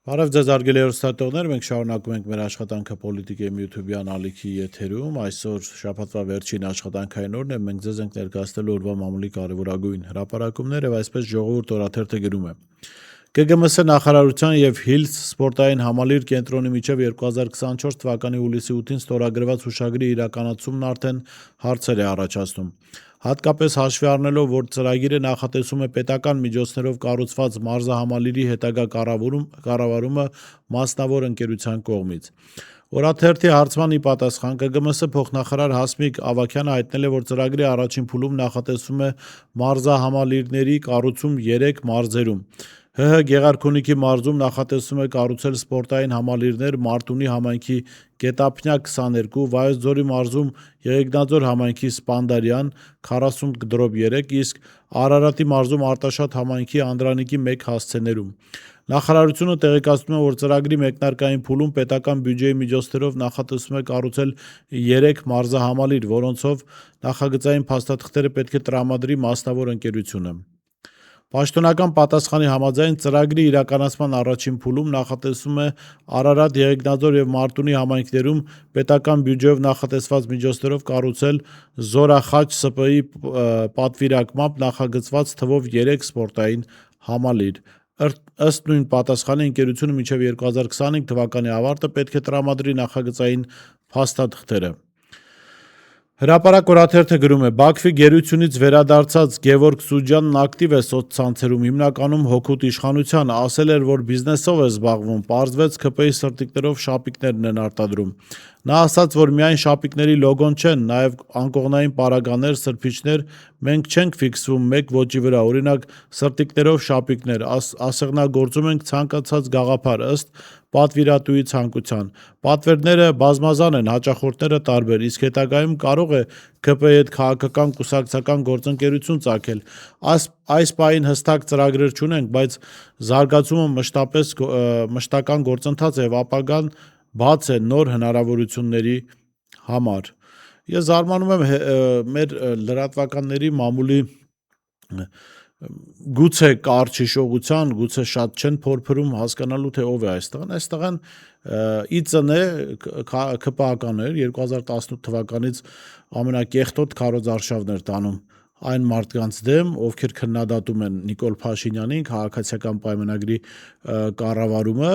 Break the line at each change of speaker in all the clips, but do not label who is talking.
Բարև ձեզ արգելի հեռուստատողներ, մենք շարունակում ենք մեր աշխատանքը Պոլիտիկայի YouTube-յան ալիքի եթերում, այսօր շաբաթվա վերջին աշխատանքային օրն է, մենք ձեզ ենք ներկայացնելու օրվա մամուլի կարևորագույն հրապարակումներ եւ այսպես ժողովուրդ օրաթերթը գրում է. ԿԳՄՍ նախարարության եւ Hills սպորտային համալիր կենտրոնի միջև 2024 թվականի հուլիսի 8-ին ստորագրված հուշագրի իրականացումն արդեն հարցեր է առաջացնում։ Հատկապես հաշվի առնելով, որ ծրագիրը նախատեսում է պետական միջոցներով կառուցված մարզահամալիրի հետագա կառավարումը մասնավոր ընկերության կողմից։ Օրաթերթի հարցմանի պատասխան ԿԳՄՍ փոխնախարար Հասմիկ Ավագյանը հայտնել է, որ ծրագրի առաջին փուլում նախատեսվում է մարզահամալիրների կառուցում 3 մարզերում։ ՀՀ Գեղարքունիքի մարզում նախատեսվում է կառուցել սպորտային համալիրներ Մարտունի համայնքի Գետափնյա 22, Վայոց ձորի մարզում Եղեգնաձոր համայնքի Սպանդարյան 40.3, իսկ Արարատի մարզում Արտաշատ համայնքի Անդրանիկի 1 հասցեներում։ Նախարարությունը տեղեկացնում է, որ ծրագրի մեկնարկային փուլում պետական բյուջեի միջոցներով նախատեսվում է կառուցել 3 մարզահամալիր, որոնցով նախագծային փաստաթղթերը պետք է տրամադրի մասնավոր ընկերությունը։ Պաշտոնական պատասխանի համաձայն ծրագրի իրականացման առաջին փուլում նախատեսվում է Արարատ, Եղեգնաձոր եւ Մարտունի համայնքներում պետական բյուջեով նախատեսված միջոցներով կառուցել Զորախաչ ՍՊ-ի պատվիրակմամբ նախագծված թվով 3 սպորտային համալիր։ Ըստ նույն պատասխանի ընկերությունը մինչև 2025 թվականի ավարտը պետք է տրամադրի նախագծային փաստաթղթերը։ Հրապարակ օրաթերթը գրում է. Բաքվի գերությունից վերադարձած Գևորգ Սուջյանն ակտիվ է սոցցանցերում, հիմնականում հօգուտ իշխանության, ասել էր, որ բիզնեսով է զբաղվում, պարզվեց ՔՊ-ի սրտիկներով շապիկներն են արտադրում։ Նա ասաց, որ միայն շապիկների լոգոն չեն, նաև անկողնային պարագաներ, սրբիչներ, մենք չենք ֆիքսվում մեկ ոճի վրա, օրինակ սրտիկներով շապիկներ, ասեղնագործում ենք ցանկացած գաղափար ըստ պատվիրատուի ցանկության։ Պատվերները բազմազան են, հաճախորդները տարբեր, իսկ հետագայում կարող է ՔՊ-ի հետ քաղաքական կուսակցական գործընկերություն ծագել։ Այս պահին հստակ ծրագրեր չունենք, բայց զարգացումը մշտական գործընթաց է եւ ապագան բաց է նոր հնարավորությունների համար։ Ես զարմանում եմ մեր լրատվականների մամուլի գուցե կարճ հիշողության, գուցե շատ չեն փորփրում հասկանալու թե ով է այստեղ։ Այստեղ ԻԾՆ ՔՊԱ-ականներ 2018 թվականից ամենակեղտոտ քարոզարշավներ տանում այն մարդկանց դեմ, ովքեր քննադատում են Նիկոլ Փաշինյանին, քաղաքացիական պայմանագրի կառավարումը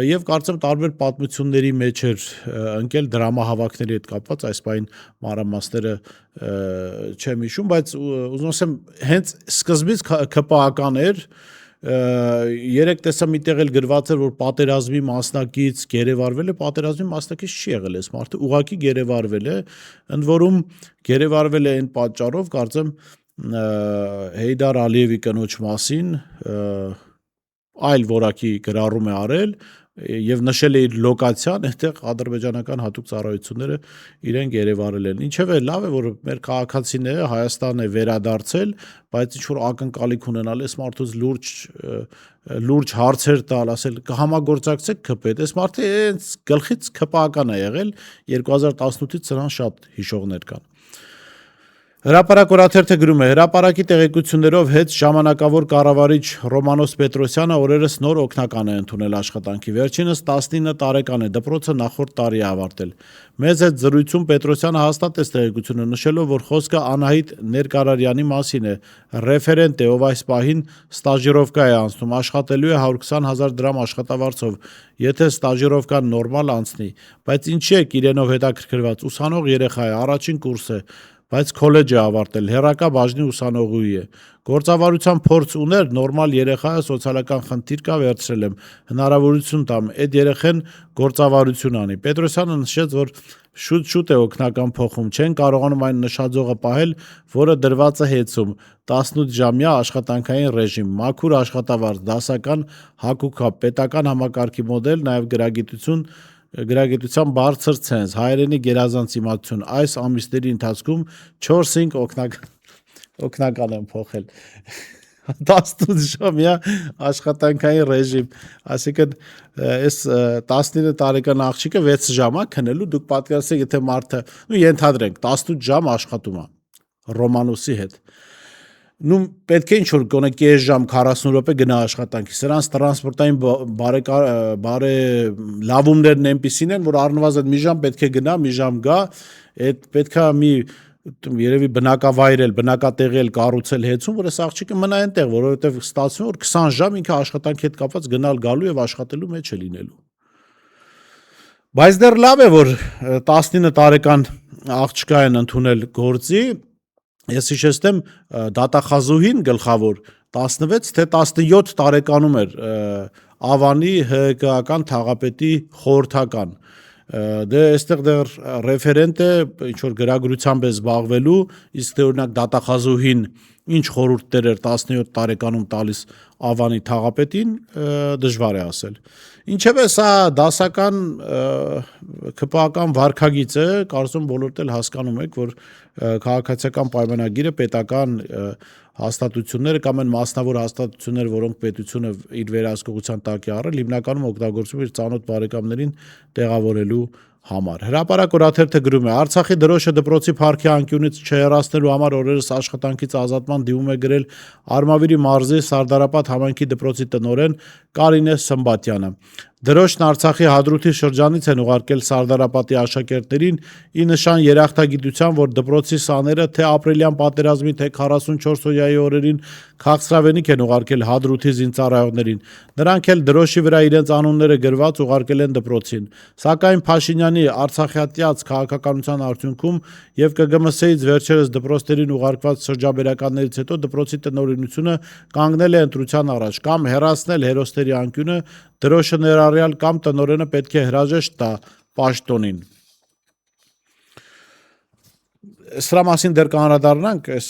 եւ կարծեմ տարբեր պատմությունների մեջ էր ընկել դրամահավաքների հետ կապված, այս պայն մանրամասները չեմ հիշում, բայց ուզում ասեմ հենց սկզբից ՔՊԱ-ական էր, երեք տեսա միտեղ էլ գրված էր, որ պատերազմի մասնակից գերեվարվել է, պատերազմի մասնակից չի եղել այս մարդը, ուղղակի գերեվարվել է, ընդ որում գերեվարվել է այն պատճառով, կարծեմ Հեյդար Ալիևի կնոջ մասին այլ որակի գրառում է արել եւ նշել է իր լոկացիան, այդտեղ ադրբեջանական հատուկ ծառայությունները իրեն գերեվարել են։ Ինչևէ, լավ է, որ մեր քաղաքացիները Հայաստան է վերադարձել, բայց ինչ որ ակնկալիք ունենալ, այս մարդուց լուրջ հարցեր տալ, ասել կհամագործակցեք ՔՊ-ի հետ, այս մարդը հենց գլխից ՔՊԱ-ական է եղել 2018-ից սրան շատ հիշողներ կան։ Հրապարակ օրաթերթը գրում է. հրապարակի տեղեկություններով հետ ժամանակավոր կառավարիչ Ռոմանոս Պետրոսյանը օրերս նոր օգնական է ընդունել աշխատանքի։ Վերջինս 19 տարեկան է, դպրոցը նախորդ տարի է ավարտել։ Մեզ հետ զրույցում Պետրոսյանը հաստատեց տեղեկությունը, նշելով, որ խոսքը Անահիտ Ներկարարյանի մասին է, ռեֆերենտ է, ով այս պահին ստաժիրովկա է անցնում, աշխատելու է 120,000 դրամ աշխատավարձով, եթե ստաժիրովկան նորմալ անցնի, բայց ինչի եք իրենով հետաքրքրված, ուսանող երեխա է, առաջին կուրս է, բայց քոլեջ է ավարտել, հեռակա բաժնի ուսանողուհի է։ Գործավարության փորձ ուներ, նորմալ երեխա է, սոցիալական խնդիր կա, վերցրել եմ, հնարավորություն տամ, այդ երեխեն գործավարություն անի։ Պետրոսյանը նշեց, որ շուտ է օգնական փոխում, չեն կարողանում այն նշաձողը պահել, որը դրված է հեծում, 18-ժամյա աշխատանքային ռեժիմ, մաքուր աշխատավարձ, դասական հագուկապ, պետական համակարգի մոդել, նաև գրագիտության բարձր ցենզ, հայերենի գերազանց իմացություն, այս ամիսների ընթացքում 4-5 օգնական եմ փոխել։ 18 ժամյա աշխատանքային ռեժիմ, այսինքն այս 19 տարեկան աղջիկը 6 ժամ է քնելու, դուք պատկերացրեք, եթե մարդը, ենթադրենք 18 ժամ աշխատում է Ռոմանոսի հետ։ նու պետք է ինչ-որ գոնե կես ժամ 40 րոպե գնա աշխատանքի, սրանց տրանսպորտային լավումներն այնպիսին են, որ առնվազն մի ժամ պետք է գնա, մի ժամ գա, այդ պետքա մի երևի բնակավայր էլ, բնակատեղի էլ կառուցել հեծում, որ այս աղջիկը մնա այնտեղ, որովհետև ստացվում է, որ 20 ժամ ինքը աշխատանքի հետ կապված գնալ գալու եւ աշխատելու մեջ է լինելու։ Բայց դեռ լավ է, որ 19 տարեկան աղջկա են ընդունել գործի, ես հիշեցնեմ դատախազուհին գլխավոր 16 թե 17 տարեկանում էր Ավանի ՀԿ-ական թաղապետի խորհրդական, դե այստեղ դեռ ռեֆերենտ է ինչ որ գրագրությամբ է զբաղվելու, իսկ թե օրինակ դատախազուհին ինչ խորհուրդներ էր 17 տարեկանում տալիս Ավանի թաղապետին, դժվար է ասել։ Ինչևէ, սա դասական ԿՊԱ-ական վարքագիծ է, կարծում բոլորդ էլ հասկանում եք, որ քաղաքացիական պայմանագիրը պետական հաստատությունները կամ այն մասնավոր հաստատությունները, որոնք պետությունը իր վերահսկողության տակ է առել, հիմնականում օգտագործում իր ծանոթ բարեկամներին տեղավորելու համար։ Հրապարակ օրաթերթը գրում է. Արցախի դրոշը դպրոցի փառքի անկյունից չհեռացնելու համար օրերս աշխատանքից ազատման դիմում է գրել Արմավիրի մարզի Սարդարապատ համայնքի դպրոցի տնօրեն Կարինե Սմբատյանը։ Դրոշն Արցախի Հադրութի շրջանից են ուղարկել Սարդարապատի աշակերտներին ի նշան երախտագիտության, որ դպրոցի սաները թե ապրիլյան պատերազմի, թե 44 օրյայի օրերին քաղցրավենիք են ուղարկել Հադրութի զինծառայողներին։ Նրանք էլ դրոշի վրա իրենց անունները գրված ուղարկել են դպրոցին։ Սակայն Փաշինյանի արցախյատյաց քաղաքականության արդյունքում եւ ԿԳՄՍ-ից վերջերս դպրոցներին ուղարկված շրջաբերականներից հետո դպրոցի տնօրինությունը կանգնել է ընտրության առաջ կամ հեռացնել հերոսների անկյունը, դրոշը ներառյալ կամ տնօրենը պետք է հրաժեշտ տա պաշտոնին։ Սրա մասին դեռ կանրադառնանք, այս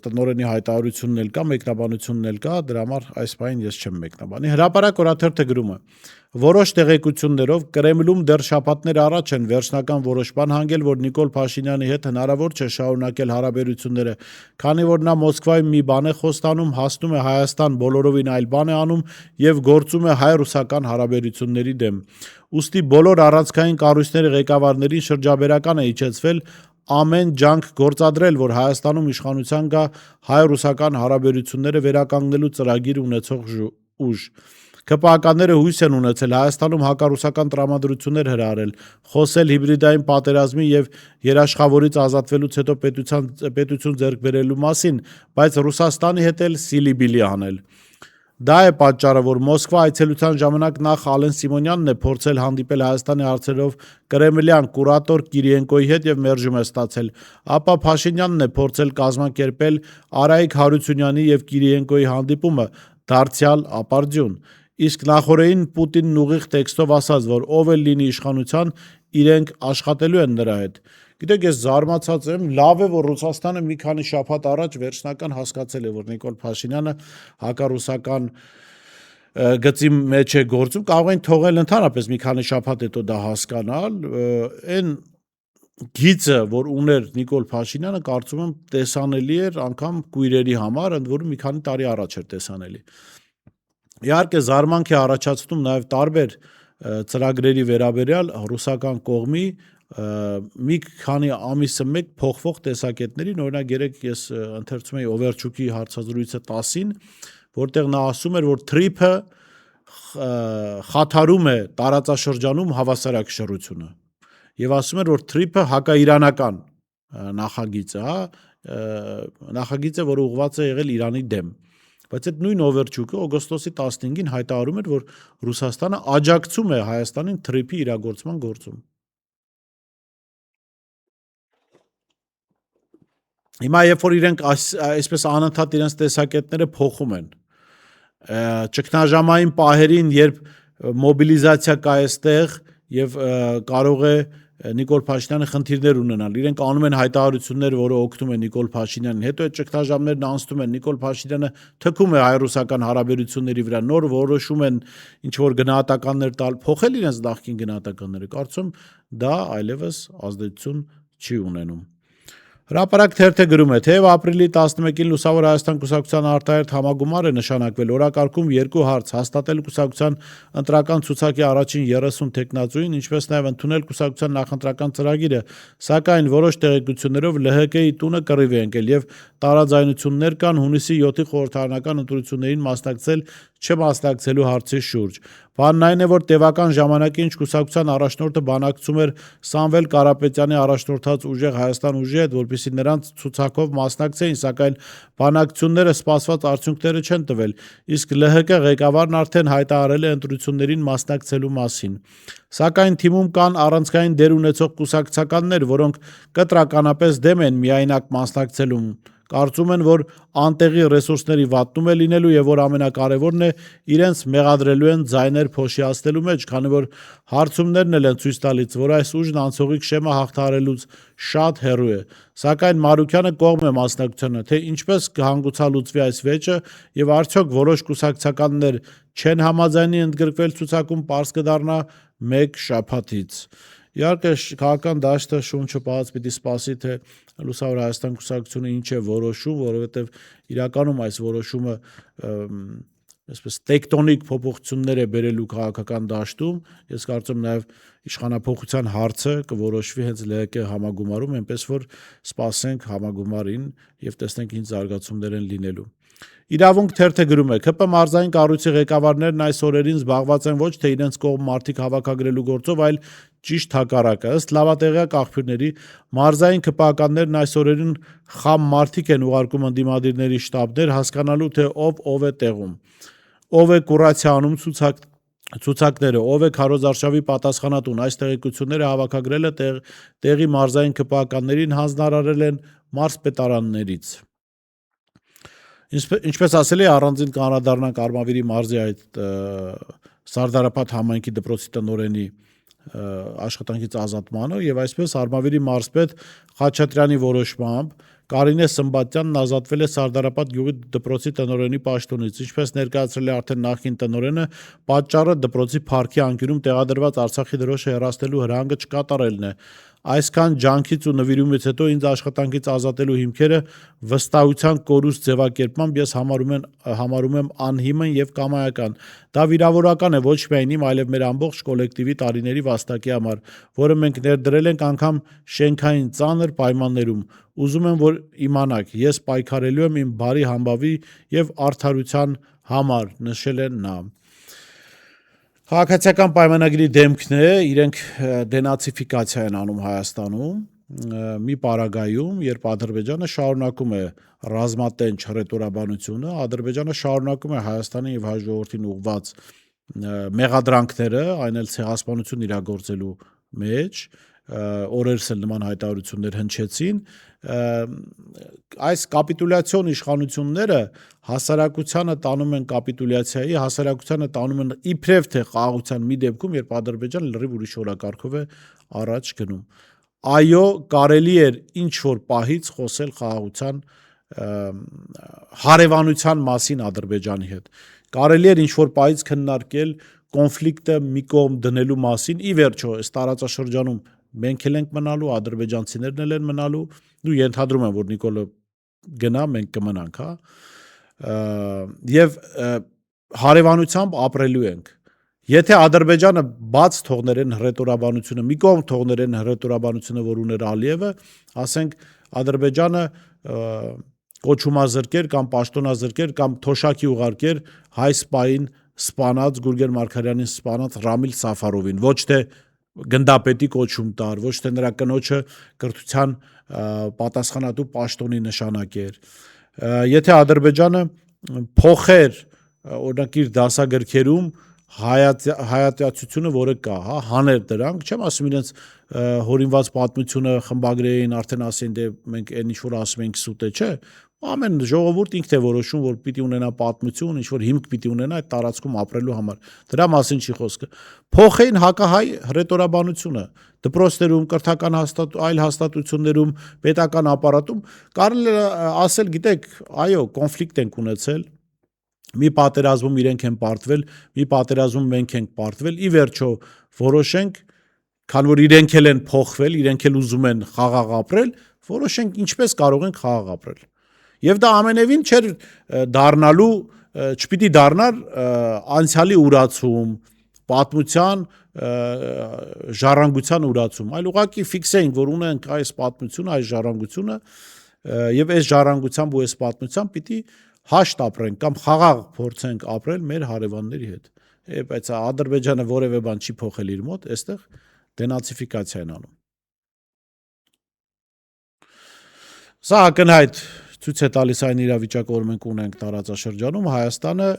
տնօրենի հայտարարությունն էլ կա, մեկնաբանությունն էլ կա, դրա համար այս բանին ես չեմ մեկնաբանի։ Հրապարակ օրաթերթը գրում է. Որոշ տեղեկություններով Կրեմլում դեռ շաբաթներ առաջ են վերջնական որոշման հանգել, որ Նիկոլ Փաշինյանի հետ հնարավոր չէ շարունակել հարաբերությունները, քանի որ նա Մոսկվայում մի բան է խոստանում, հասնում է Հայաստան, բոլորովին այլ բան է անում եւ գործում է հայ-ռուսական հարաբերությունների դեմ։ Ուստի բոլոր առանցքային կառույցների ղեկավարներին շրջաբերական է իջեցվել ամեն ջանք գործադրել, որ Հայաստանում իշխանության գա հայ-ռուսական հարաբերությունները վերականգնելու ծրագիր ունեցող ուժ։ ԿՊԱ-ականները հույս են ունեցել Հայաստանում հակառուսական տրամադրություններ հրահրել, խոսել հիբրիդային պատերազմի եւ երաշխավորից ազատվելուց հետո պետություն ձեռք բերելու մասին, բայց Ռուսաստանի հետ էլ սիլիբիլի անել։ Դա է պատճառը, որ Մոսկվա այցելության ժամանակ նախ Ալեն Սիմոնյանն է փորձել հանդիպել Հայաստանի հարցերով կրեմլյան կուրատոր Կիրիենկոյի հետ եւ մերժում է ստացել, ապա Փաշինյանն է փորձել կազմակերպել Արայիկ Հարությունյանի եւ Կիրիենկոյի հանդիպումը, դարձյալ ապարդյուն։ Իսկ նախորդին Պուտինն ուղիղ տեքստով ասաց, որ ով էլ լինի իշխանության, իրենք աշխատելու են նրա հետ։ Գիտեք, ես զարմացած եմ, լավ է, որ Ռուսաստանը մի քանի շաբաթ առաջ վերջնական հասկացել է, որ Նիկոլ Փաշինյանը հակառուսական գծի մեջ է գործում, կարող են թողել ընդհանրապես մի քանի շաբաթ հետո դա հասկանալ, այն գիծը, որ ուներ Նիկոլ Փաշինյանը, կարծում եմ տեսանելի էր անգամ կույրերի համար, ընդ որում մի քանի տարի առաջ էր տեսանելի։ Իհարկե զարմանք է առաջացնում նաև տարբեր ծրագրերի վերաբերյալ ռուսական կողմի մի քանի ամիսը մեկ փոխվող տեսակետներին, օրինակ երեք ես ընթերցում էի Օվերչուկի հարցազրույցը 10-ին, որտեղ նա ասում էր, որ Թրիփը խաթարում է տարածաշրջանում հավասարակշռությունը եւ ասում էր, որ Թրիփը հակաիրանական նախագիծ է, նախագիծ է, որը ուղղված է եղել Իրանի դեմ։ Բայց այդ նույն Օվերչուկը օգոստոսի 15-ին հայտարարում էր, որ Ռուսաստանը աջակցում է Հայաստանին Թրիփի իրագործման գործում։ Հիմա երբ որ իրենք այսպես անընդհատ իրենց տեսակետները փոխում են, ճգնաժամային պահերին, երբ մոբիլիզացիա կա այստեղ եւ կարող է Նիկոլ Փաշինյանը խնդիրներ ունենալ, իրենք անում են հայտարարություններ, որը օգնում են Նիկոլ Փաշինյանին, հետո այդ ճգնաժամերն անցնում են, Նիկոլ Փաշինյանը թքում է հայ-ռուսական հարաբերությունների վրա, նոր որոշում են ինչ որ գնահատականներ տալ, փոխել իրենց նախկին գնահատականները, կարծում դա այլևս ազդեցություն չի ունենում։ Հրապարակ թերթը գրում է, թեև ապրիլի 11-ին Լուսավոր Հայաստան կուսակցության արտահերթ համագումար է նշանակվել, օրակարգում երկու հարց՝ հաստատել կուսակցության ընտրական ցուցակի առաջին 30 թեկնածուին, ինչպես նաև ընդունել կուսակցության նախընտրական ծրագիրը, սակայն որոշ տեղեկություններով ԼՀԿ-ի տունը կռիվ է ընկել եւ տարաձայնություններ կան հունիսի 7-ի խորհրդարանական ընտրություններին մասնակցել չմասնակցելու հարցի շուրջ։ Բանն այն է, որ տևական ժամանակի ինչ կուսակցության առաջնորդը բանակցում էր Սամվել Կարապետյանի առաջնորդած ուժեղ Հայաստան ուժի հետ, որպեսզի նրանց ցուցակով մասնակցեին, սակայն բանակցությունները սպասված արդյունքները չեն տվել, իսկ ԼՀԿ ղեկավարն արդեն հայտարարել է ընտրություններին մասնակցելու մասին։ Սակայն թիմում կան առանցքային դեր ունեցող կուսակցականներ, որոնք կտրականապես դեմ են միայնակ մասնակցելուն։ Կարծում են, որ անտեղի ռեսուրսների վատնում է լինելու եւ որ ամենակարևորն է իրենց մեղադրելու են ձայներ փոշիացնելու մեջ, քանի որ հարցումներն էլ են ցույց տալիս, որ այս ուժն անցողիկ շեմը հաղթահարելուց շատ հեռու է։ Սակայն Մարուկյանը կողմ է մասնակցությանը, թե ինչպես կհանգուցալուծվի այս վեճը եւ արդյոք որոշ կուսակցականներ չեն համաձայնի ընդգրկվել ցուցակում, պարզ կդառնա մեկ շաբաթից։ Իհարկե քաղաքական դաշտը շունչը պահած պիտի սպասի, թե Լուսավոր Հայաստան կուսակցությունը ինչ է որոշում, որովհետև իրականում այս որոշումը այսպես տեկտոնիկ փոփոխություններ է բերելու քաղաքական դաշտում։ Ես կարծում եմ նաև իշխանափոխության հարցը կորոշվի հենց ԼՀԿ համագումարում, այնպես որ սպասենք համագումարին եւ տեսնենք ինչ զարգացումներ են լինելու։ Իրավունք թերթը գրում է. ՔՊ մարզային կառույցի ղեկավարներն այս օրերին զբաղված են ոչ թե իրենց կողմ մարդիկ հավաքագրելու գործով, այլ ճիշտ հակառակը։ Ըստ լավատեղյակ աղբյուրների, մարզային ԿՊԱ-ականներն այս օրերին խամ մարդիկ են ուղարկում ընդդիմադիրների շտաբներ, հասկանալու թե ով է տեղում, ով է կուրացիա անում ցուցակները, ով է քարոզարշավի պատասխանատուն։ Այս տեղեկությունները հավաքագրելը տեղի մարզային ԿՊԱ-ականներին հանձնարարել են մարզպետարաններից։ Ինչպես ասել է, առանձին կանրադառնանք Արմավիրի մարզի այդ Սարդարապատ համայնքի դպրոցի տնօրենի աշխատանքից ազատմանը եւ այսպես Արմավիրի մարզպետ Խաչատրյանի որոշմամբ Կարինե Սմբատյանն ազատվել է Սարդարապատ գյուղի դպրոցի տնօրենի պաշտոնից, ինչպես ներկայացրել է արդեն նախկին տնօրենը, պատճառը դպրոցի փառքի անկյունում տեղադրված Արցախի դրոշը հեռացնելու հրահանգը չկատարելն է։ Այսքան ջանքից ու նվիրումից հետո ինձ աշխատանքից ազատելու հիմքերը վստահության կորուստ ձևակերպմամբ ես համարում եմ անհիմն եւ կամայական։ Դա վիրավորական է ոչ միայն իմ, այլև մեր ամբողջ կոլեկտիվի տարիների վաստակի համար, որը մենք ներդրել ենք անգամ շենքային ծանր պայմաններում։ Ուզում եմ, որ իմանաք, ես պայքարելու եմ իմ բարի համբավի եւ արդարության համար, նշել է նա։ Քաղաքացիական պայմանագրի դեմքն է, իրենք դենացիֆիկացիա են անում Հայաստանում մի պարագայում, երբ Ադրբեջանը շարունակում է ռազմատենչ հռետորաբանությունը, Ադրբեջանը շարունակում է Հայաստանի եւ հայ ժողովրդին ուղղված մեղադրանքները, այն էլ ցեղասպանություն իրագործելու մեջ, օրերս էլ նման հայտարարություններ հնչեցին, այս կապիտուլյացիոն իշխանությունները հասարակությանը տանում են կապիտուլյացիայի, հասարակությանը տանում են իբրև թե խաղաղության մի դեպքում, երբ Ադրբեջանը լրիվ ուրիշ օրակարգով է առաջ գնում։ Այո, կարելի էր ինչ որ պահից խոսել խաղաղության հարևանության մասին Ադրբեջանի հետ։ Կարելի էր ինչ որ պահից քննարկել կոնֆլիկտը մի կողմ դնելու մասին, ի վերջո, այս տարածաշրջանում մենք էլ ենք մնալու, ադրբեջանցիներն էլ են մնալու, դու ենթադրում եմ, որ Նիկոլը գնա, մենք կմնանք, հա։ Եվ հարևանությամբ ապրելու ենք։ Եթե Ադրբեջանը բաց թողներ են հռետորաբանությունը, մի կողմ թողներ են հռետորաբանությունը, որ ուներ Ալիևը, ասենք Ադրբեջանը կոչումազրկեր կամ պաշտոնազրկեր կամ թոշակի ուղարկեր հայ սպային սպանած Գուրգեն Մարգարյանին սպանած Ռամիլ Սաֆարովին, ոչ թե գնդապետի կոչում տար, ոչ թե նրա կնոջը կրթության պատասխանատու պաշտոնի նշանակեր։ Եթե Ադրբեջանը փոխեր օրինակ իր դասագրքերում հայատյացությունը, որը կա, հա, հաներ դրանք, չեմ ասում իրենց հորինված պատմությունը խմբագրեին, արդեն ասեն դե մենք այն ինչ որ ասում ենք սուտ է, չէ։ Ամեն ժողովուրդ ինքն է որոշում, որ պիտի ունենա պատմություն, ինչ որ հիմք պիտի ունենա այդ տարածքում ապրելու համար։ Դրա մասին չի խոսքը։ Փոխեին հակահայ հռետորաբանությունը դպրոցներում, կրթական այլ հաստատություններում, պետական ապարատում, կարելի է ասել, գիտեք, այո, կոնֆլիկտ ենք ունեցել, մի պատերազմում իրենք են պարտվել, մի պատերազմում մենք ենք պարտվել, ի վերջո որոշենք քան որ իրենք էլ են փոխվել, իրենք էլ ուզում են խաղաղ ապրել, որոշենք ինչպես կարող են խաղաղ ապրել։ Եվ դա ամենևին չէր դառնալու, չպիտի դառնար անցյալի ուրացում, պատմության ժառանգության ուրացում, այլ ուղղակի ֆիքսեինք, որ ունենք այս պատմությունը, այս ժառանգությունը, եւ այս ժառանգությամբ ու այս պատմությամբ պիտի հաշտ ապրենք կամ խաղաղ փորձենք ապրել մեր հարևանների հետ։ Բայց Ադրբեջանը որևէ բան չի փոխել իր մոտ, այստեղ դենացիֆիկացիա են անում։ Սա ակնհայտ ցույց է տալիս այն իրավիճակը, որ մենք ունենք տարածաշրջանում, Հայաստանը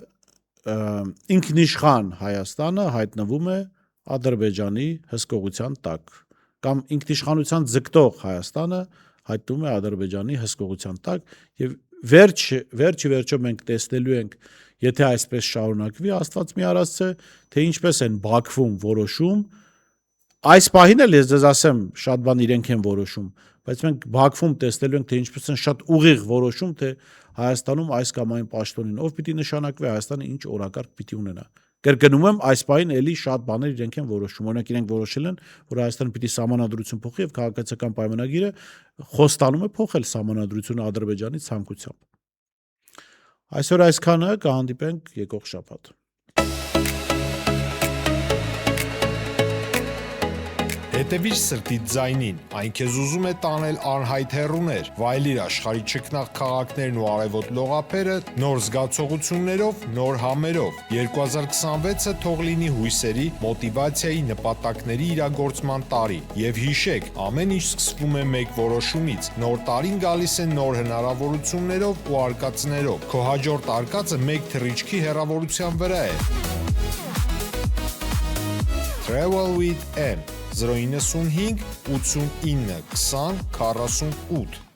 ինքնիշխան Հայաստանը հայտնվում է Ադրբեջանի հսկողության տակ, կամ ինքնիշխանության ձգտող Հայաստանը հայտնվում է Ադրբեջանի հսկողության տակ, եւ վերջը մենք տեսնելու ենք, եթե այսպես շարունակվի, Աստված մի արածը, թե ինչպես են Բաքվում որոշում, այս պահին էլ ես ձեզ ասեմ, շատ բան իրենք են որոշում, բայց մենք Բաքվում տեսնելու ենք, թե ինչպես են շատ ուղիղ որոշում, թե Հայաստանում այս կամ այն պաշտոնին ով պիտի նշանակվի, Հայաստանը ինչ օրակարգ պիտի ունենա։ Կրկնում եմ, այս պահին էլի շատ բաներ իրենք են որոշում։ Օրինակ իրենք որոշել են, որ Հայաստանը պիտի սահմանադրություն փոխի եւ քաղաքացիական պայմանագիրը խոստանում է փոխել սահմանադրությունը Ադրբեջանի ցանկությամբ։ Այսօր այսքանը, կհանդիպենք եկող շաբաթ։
Հետևիր սրտիդ ձայնին, այն քեզ ուզում է տանել անհայտ հեռուներ, վայելիր աշխարհի չքնաղ քաղաքներն ու արևոտ լողափերը նոր զգացողություններով, նոր համերով։ 2026-ը թող լինի հույսերի, մոտիվացիայի, նպատակների իրագործման տարի։ Եվ հիշեք, ամեն ինչ սկսվում է մեկ որոշումից։ Նոր տարին գալիս է նոր հնարավորություններով ու արկածներով։ Քո հաջորդ արկածը մեկ թռիչքի հեռավորության վրա է։ Travel with M 095 89 20 48